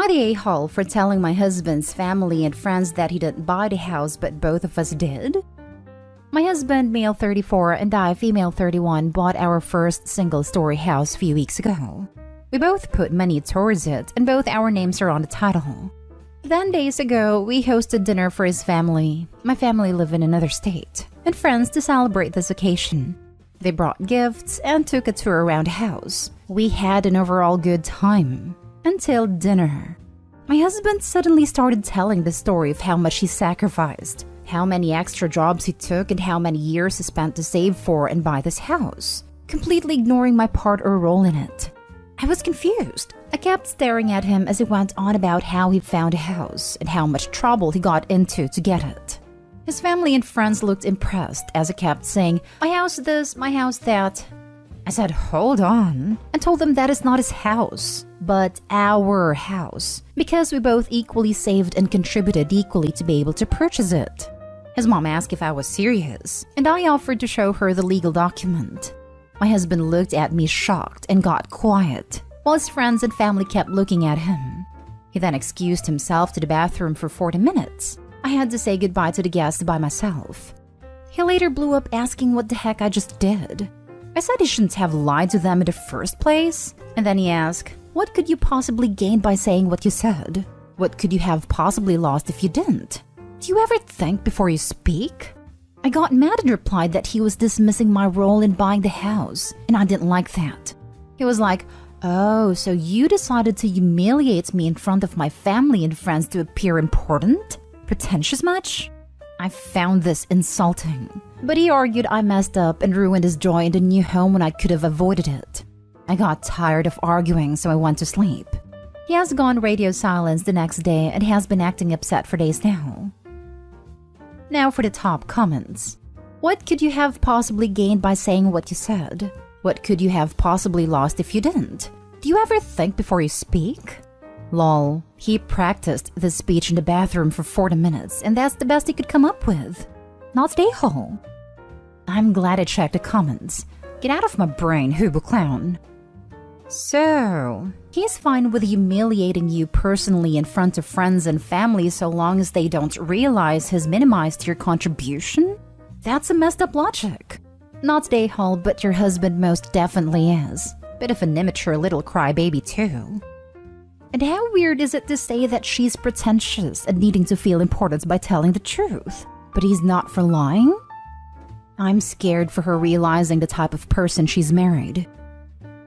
the a-hole for telling my husband's family and friends that he didn't buy the house but both of us did? My husband, male 34, and I, female 31, bought our first single-story house a few weeks ago. We both put money towards it, and both our names are on the title. Then days ago, we hosted dinner for his family. My family live in another state, and friends to celebrate this occasion. They brought gifts and took a tour around the house. We had an overall good time. Until dinner. My husband suddenly started telling the story of how much he sacrificed, how many extra jobs he took, and how many years he spent to save for and buy this house, completely ignoring my part or role in it. I was confused. I kept staring at him as he went on about how he found a house and how much trouble he got into to get it. His family and friends looked impressed as he kept saying, "My house this, my house that." I said, "Hold on," and told them that it's not his house, but our house, because we both equally saved and contributed equally to be able to purchase it. His mom asked if I was serious, and I offered to show her the legal document. My husband looked at me shocked and got quiet, while his friends and family kept looking at him. He then excused himself to the bathroom for 40 minutes. I had to say goodbye to the guests by myself. He later blew up asking what the heck I just did. I said he shouldn't have lied to them in the first place. And then he asked, "What could you possibly gain by saying what you said? What could you have possibly lost if you didn't? Do you ever think before you speak?" I got mad and replied that he was dismissing my role in buying the house, and I didn't like that. He was like, "Oh, so you decided to humiliate me in front of my family and friends to appear important? Pretentious much?" I found this insulting, but he argued I messed up and ruined his joy in the new home when I could have avoided it. I got tired of arguing, so I went to sleep. He has gone radio silence the next day and has been acting upset for days now. Now for the top comments. What could you have possibly gained by saying what you said? What could you have possibly lost if you didn't? Do you ever think before you speak? Lol, he practiced this speech in the bathroom for 40 minutes, and that's the best he could come up with. Not stay home. I'm glad I checked the comments. Get out of my brain, Hubo Clown. So, he's fine with humiliating you personally in front of friends and family so long as they don't realize he's minimized your contribution? That's a messed up logic. Not stay home, but your husband most definitely is. Bit of an immature little crybaby too. And how weird is it to say that she's pretentious and needing to feel important by telling the truth, but he's not for lying? I'm scared for her realizing the type of person she's married.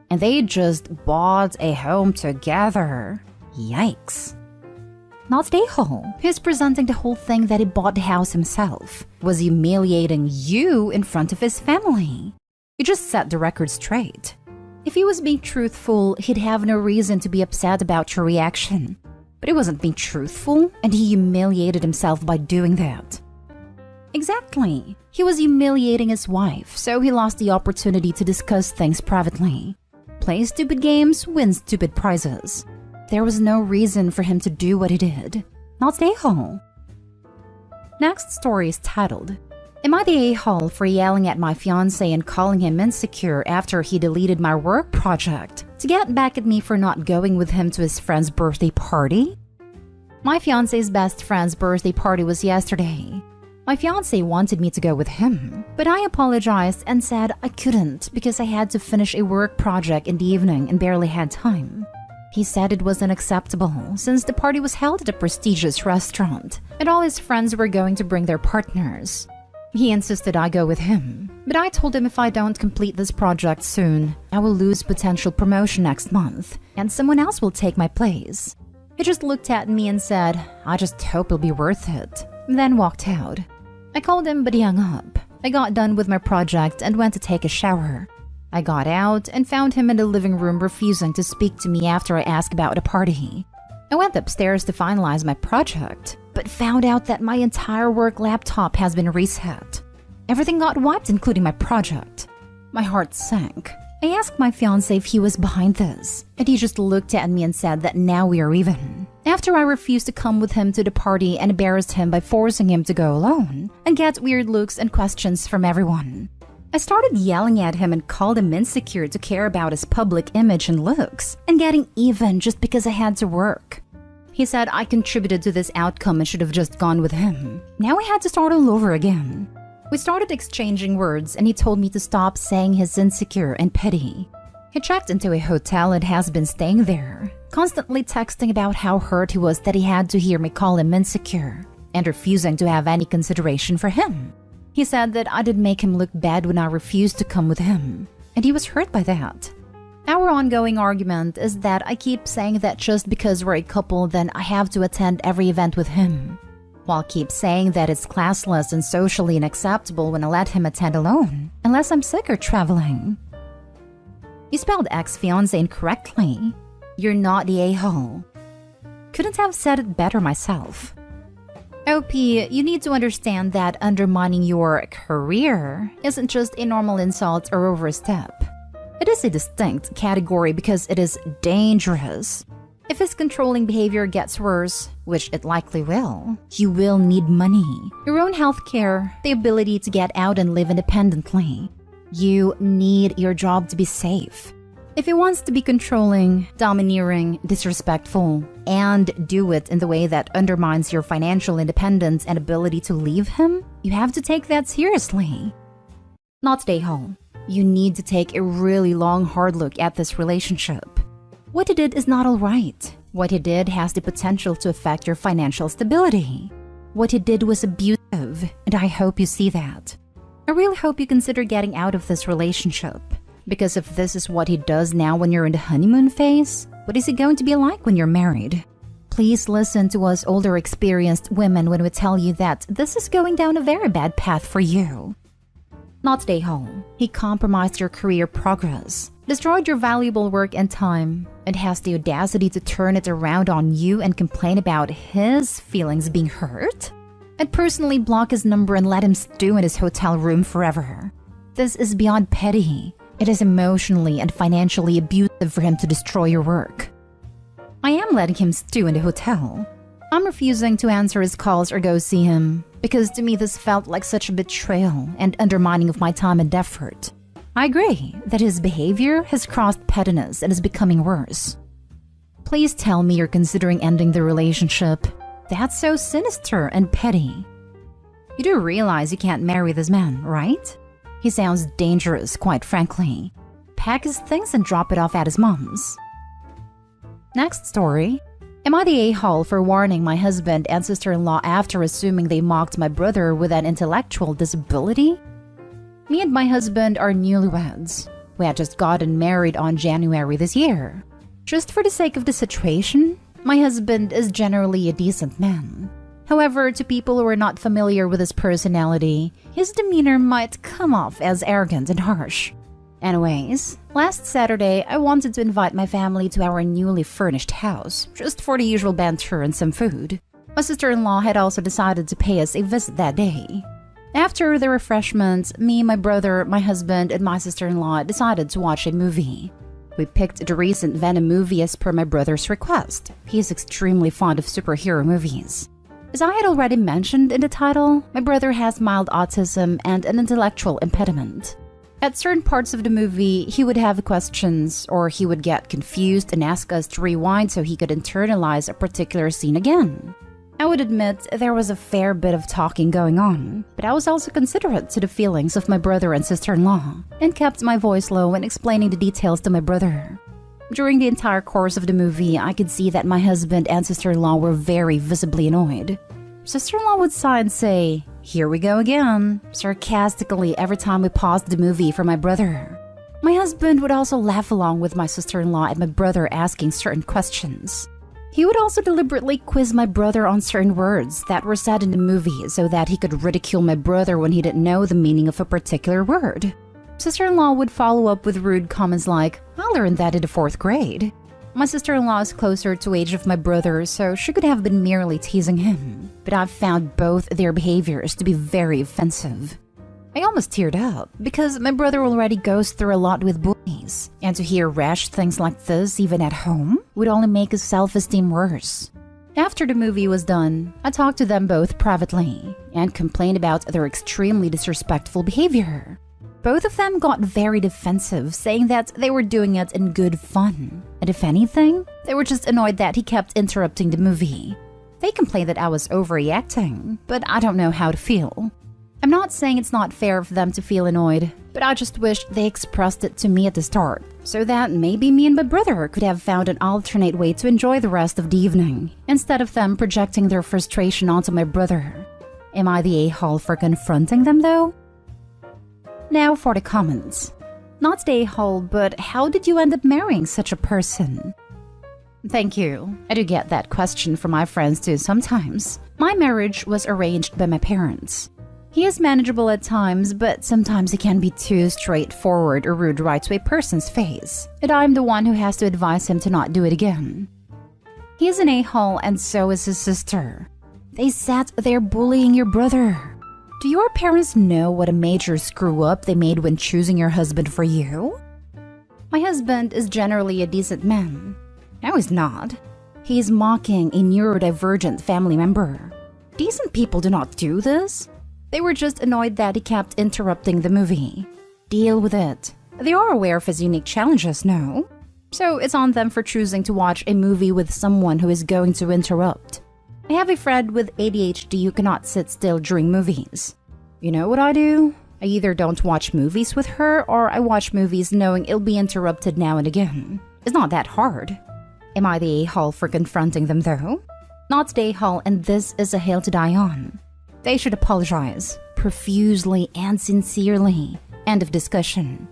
And they just bought a home together. Yikes. Not stay home. He's presenting the whole thing that he bought the house himself, was humiliating you in front of his family. You just set the record straight. If he was being truthful, he'd have no reason to be upset about your reaction. But he wasn't being truthful, and he humiliated himself by doing that. Exactly. He was humiliating his wife, so he lost the opportunity to discuss things privately. Play stupid games, win stupid prizes. There was no reason for him to do what he did. Not stay home. Next story is titled, "Am I the a-hole for yelling at my fiancé and calling him insecure after he deleted my work project to get back at me for not going with him to his friend's birthday party?" My fiancé's best friend's birthday party was yesterday. My fiancé wanted me to go with him, but I apologized and said I couldn't because I had to finish a work project in the evening and barely had time. He said it was unacceptable since the party was held at a prestigious restaurant and all his friends were going to bring their partners. He insisted I go with him, but I told him if I don't complete this project soon, I will lose potential promotion next month, and someone else will take my place. He just looked at me and said, "I just hope it'll be worth it," then walked out. I called him, but he hung up. I got done with my project and went to take a shower. I got out and found him in the living room refusing to speak to me after I asked about the party. I went upstairs to finalize my project, but found out that my entire work laptop has been reset. Everything got wiped, including my project. My heart sank. I asked my fiancé if he was behind this, and he just looked at me and said that now we are even. After I refused to come with him to the party and embarrassed him by forcing him to go alone, and get weird looks and questions from everyone. I started yelling at him and called him insecure to care about his public image and looks, and getting even just because I had to work. He said I contributed to this outcome and should have just gone with him. Now we had to start all over again. We started exchanging words and he told me to stop saying he's insecure and petty. He checked into a hotel and has been staying there, constantly texting about how hurt he was that he had to hear me call him insecure and refusing to have any consideration for him. He said that I did make him look bad when I refused to come with him, and he was hurt by that. Our ongoing argument is that I keep saying that just because we're a couple, then I have to attend every event with him, while keep saying that it's classless and socially unacceptable when I let him attend alone, unless I'm sick or traveling. You spelled ex-fiancé incorrectly. You're not the a-hole. Couldn't have said it better myself. OP, you need to understand that undermining your career isn't just a normal insult or overstep. It is a distinct category because it is dangerous. If his controlling behavior gets worse, which it likely will, you will need money, your own health care, the ability to get out and live independently. You need your job to be safe. If he wants to be controlling, domineering, disrespectful, and do it in the way that undermines your financial independence and ability to leave him, you have to take that seriously. Not stay home. You need to take a really long, hard look at this relationship. What he did is not all right. What he did has the potential to affect your financial stability. What he did was abusive, and I hope you see that. I really hope you consider getting out of this relationship. Because if this is what he does now when you're in the honeymoon phase, what is he going to be like when you're married? Please listen to us older experienced women when we tell you that this is going down a very bad path for you. Not stay home. He compromised your career progress, destroyed your valuable work and time, and has the audacity to turn it around on you and complain about his feelings being hurt? I'd personally block his number and let him stew in his hotel room forever. This is beyond petty. It is emotionally and financially abusive for him to destroy your work. I am letting him stew in the hotel. I'm refusing to answer his calls or go see him, because to me this felt like such a betrayal and undermining of my time and effort. I agree that his behavior has crossed pettiness and is becoming worse. Please tell me you're considering ending the relationship. That's so sinister and petty. You do realize you can't marry this man, right? He sounds dangerous, quite frankly. Pack his things and drop it off at his mom's. Next story. Am I the a-hole for warning my husband and sister-in-law after assuming they mocked my brother with an intellectual disability? Me and my husband are newlyweds. We had just gotten married on January this year. Just for the sake of the situation, my husband is generally a decent man. However, to people who are not familiar with his personality, his demeanor might come off as arrogant and harsh. Anyways, last Saturday, I wanted to invite my family to our newly furnished house, just for the usual banter and some food. My sister-in-law had also decided to pay us a visit that day. After the refreshments, me, my brother, my husband, and my sister-in-law decided to watch a movie. We picked the recent Venom movie as per my brother's request. He is extremely fond of superhero movies. As I had already mentioned in the title, my brother has mild autism and an intellectual impediment. At certain parts of the movie, he would have questions or he would get confused and ask us to rewind so he could internalize a particular scene again. I would admit there was a fair bit of talking going on, but I was also considerate to the feelings of my brother and sister-in-law and kept my voice low when explaining the details to my brother. During the entire course of the movie, I could see that my husband and sister-in-law were very visibly annoyed. Sister-in-law would sigh and say, "Here we go again," sarcastically every time we paused the movie for my brother. My husband would also laugh along with my sister-in-law and my brother asking certain questions. He would also deliberately quiz my brother on certain words that were said in the movie so that he could ridicule my brother when he didn't know the meaning of a particular word. Sister-in-law would follow up with rude comments like, "I learned that in the 4th grade." My sister-in-law is closer to age of my brother, so she could have been merely teasing him. But I've found both their behaviors to be very offensive. I almost teared up because my brother already goes through a lot with boys, and to hear rash things like this even at home would only make his self-esteem worse. After the movie was done, I talked to them both privately and complained about their extremely disrespectful behavior. Both of them got very defensive, saying that they were doing it in good fun. And if anything, they were just annoyed that he kept interrupting the movie. They complained that I was overreacting, but I don't know how to feel. I'm not saying it's not fair for them to feel annoyed, but I just wish they expressed it to me at the start, so that maybe me and my brother could have found an alternate way to enjoy the rest of the evening, instead of them projecting their frustration onto my brother. Am I the a-hole for confronting them though? Now for the comments. Not the a-hole, but how did you end up marrying such a person? Thank you. I do get that question from my friends too sometimes. My marriage was arranged by my parents. He is manageable at times, but sometimes he can be too straightforward or rude right to a person's face, and I'm the one who has to advise him to not do it again. He is an a-hole and so is his sister. They sat there bullying your brother. Do your parents know what a major screw-up they made when choosing your husband for you? My husband is generally a decent man. No, he's not. He is mocking a neurodivergent family member. Decent people do not do this. They were just annoyed that he kept interrupting the movie. Deal with it. They are aware of his unique challenges, no? So it's on them for choosing to watch a movie with someone who is going to interrupt. I have a friend with ADHD who cannot sit still during movies. You know what I do? I either don't watch movies with her or I watch movies knowing it'll be interrupted now and again. It's not that hard. Am I the a-hole for confronting them though? Not the a-hole, and this is a hill to die on. They should apologize, profusely and sincerely. End of discussion.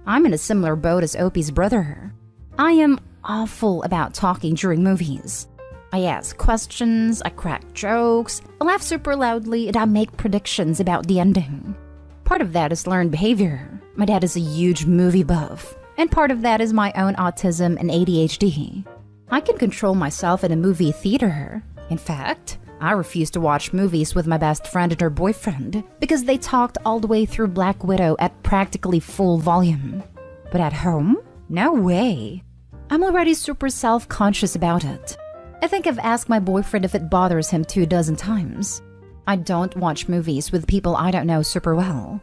I'm in a similar boat as Opie's brother. I am awful about talking during movies. I ask questions, I crack jokes, I laugh super loudly, and I make predictions about the ending. Part of that is learned behavior. My dad is a huge movie buff, and part of that is my own autism and ADHD. I can control myself in a movie theater. In fact, I refused to watch movies with my best friend and her boyfriend because they talked all the way through Black Widow at practically full volume. But at home? No way. I'm already super self-conscious about it. I think I've asked my boyfriend if it bothers him 24 times. I don't watch movies with people I don't know super well.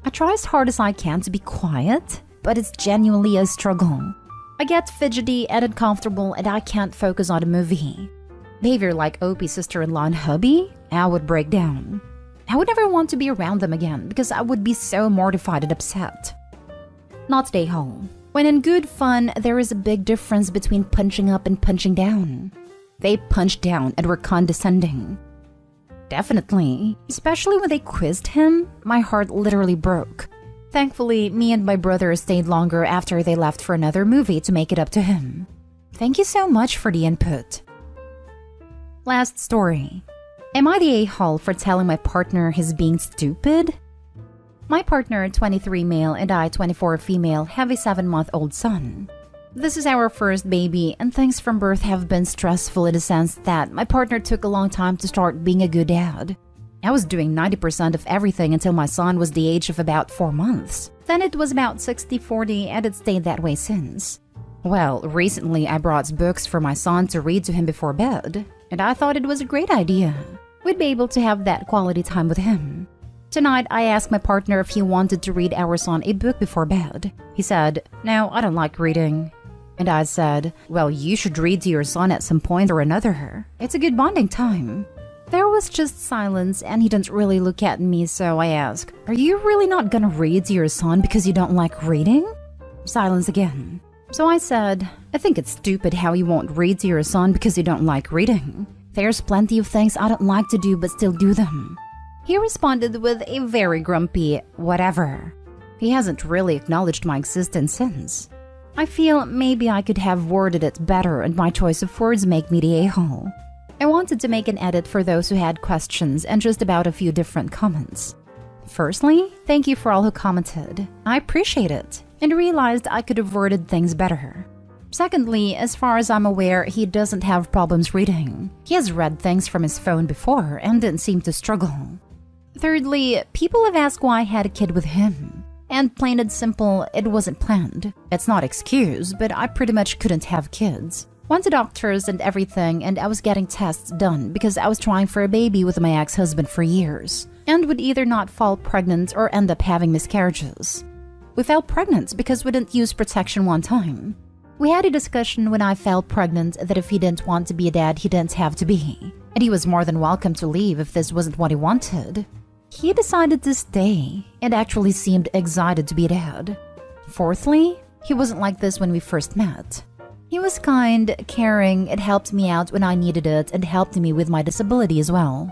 I try as hard as I can to be quiet, but it's genuinely a struggle. I get fidgety and uncomfortable and I can't focus on a movie. Behavior like Opie's sister-in-law and hubby, I would break down. I would never want to be around them again because I would be so mortified and upset. Not stay home. When in good fun, there is a big difference between punching up and punching down. They punched down and were condescending. Definitely, especially when they quizzed him, my heart literally broke. Thankfully, me and my brother stayed longer after they left for another movie to make it up to him. Thank you so much for the input. Last story. Am I the a-hole for telling my partner he's being stupid? My partner, 23 male, and I, 24 female, have a 7-month-old son. This is our first baby, and things from birth have been stressful in the sense that my partner took a long time to start being a good dad. I was doing 90% of everything until my son was the age of about 4 months. Then it was about 60-40, and it stayed that way since. Well, recently I brought books for my son to read to him before bed, and I thought it was a great idea. We'd be able to have that quality time with him. Tonight, I asked my partner if he wanted to read our son a book before bed. He said, "No, I don't like reading." And I said, "Well, you should read to your son at some point or another. It's a good bonding time." There was just silence, and he didn't really look at me, so I asked, "Are you really not gonna read to your son because you don't like reading?" Silence again. So I said, "I think it's stupid how you won't read to your son because you don't like reading. There's plenty of things I don't like to do but still do them." He responded with a very grumpy whatever. He hasn't really acknowledged my existence since. I feel maybe I could have worded it better and my choice of words make me the a-hole. I wanted to make an edit for those who had questions and just about a few different comments. Firstly, thank you for all who commented. I appreciate it and realized I could have worded things better. Secondly, as far as I'm aware, he doesn't have problems reading. He has read things from his phone before and didn't seem to struggle. Thirdly, people have asked why I had a kid with him. And plain and simple, it wasn't planned. It's not excuse, but I pretty much couldn't have kids. Went to doctors and everything, and I was getting tests done because I was trying for a baby with my ex-husband for years and would either not fall pregnant or end up having miscarriages. We fell pregnant because we didn't use protection one time. We had a discussion when I fell pregnant that if he didn't want to be a dad, he didn't have to be, and he was more than welcome to leave if this wasn't what he wanted. He decided to stay and actually seemed excited to be a dad. Fourthly, he wasn't like this when we first met. He was kind, caring, it helped me out when I needed it and helped me with my disability as well.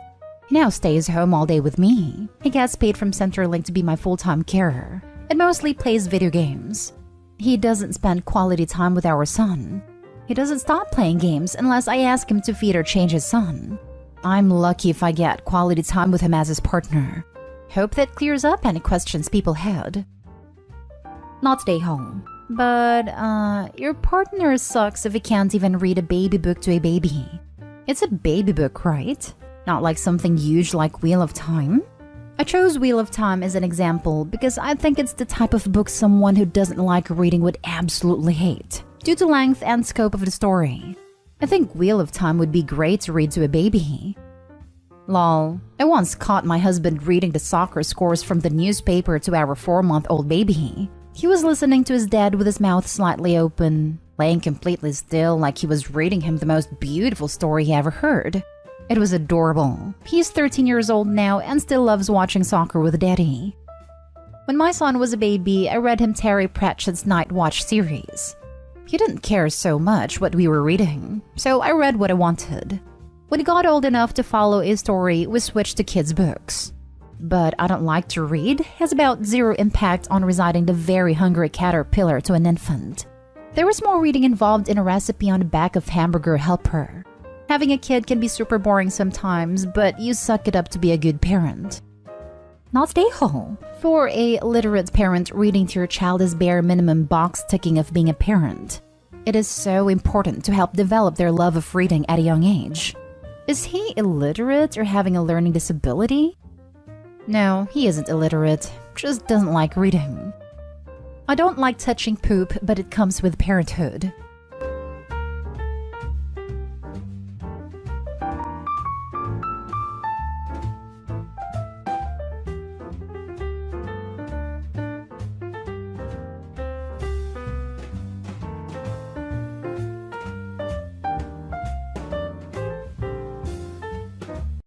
He now stays home all day with me. He gets paid from Centrelink to be my full-time carer and mostly plays video games. He doesn't spend quality time with our son. He doesn't stop playing games unless I ask him to feed or change his son. I'm lucky if I get quality time with him as his partner. Hope that clears up any questions people had. Not stay home. But, your partner sucks if he can't even read a baby book to a baby. It's a baby book, right? Not like something huge like Wheel of Time? I chose Wheel of Time as an example because I think it's the type of book someone who doesn't like reading would absolutely hate, due to length and scope of the story. I think Wheel of Time would be great to read to a baby. Lol, I once caught my husband reading the soccer scores from the newspaper to our 4-month-old baby. He was listening to his dad with his mouth slightly open, laying completely still like he was reading him the most beautiful story he ever heard. It was adorable. He's 13 years old now and still loves watching soccer with daddy. When my son was a baby, I read him Terry Pratchett's Night Watch series. He didn't care so much what we were reading, so I read what I wanted. When he got old enough to follow a story, we switched to kids' books. But I don't like to read has about zero impact on residing the very hungry caterpillar to an infant. There was more reading involved in a recipe on the back of Hamburger Helper. Having a kid can be super boring sometimes, but you suck it up to be a good parent. Not stay home. For a literate parent, reading to your child is bare minimum box ticking of being a parent. It is so important to help develop their love of reading at a young age. Is he illiterate or having a learning disability? No, he isn't illiterate, just doesn't like reading. I don't like touching poop, but it comes with parenthood.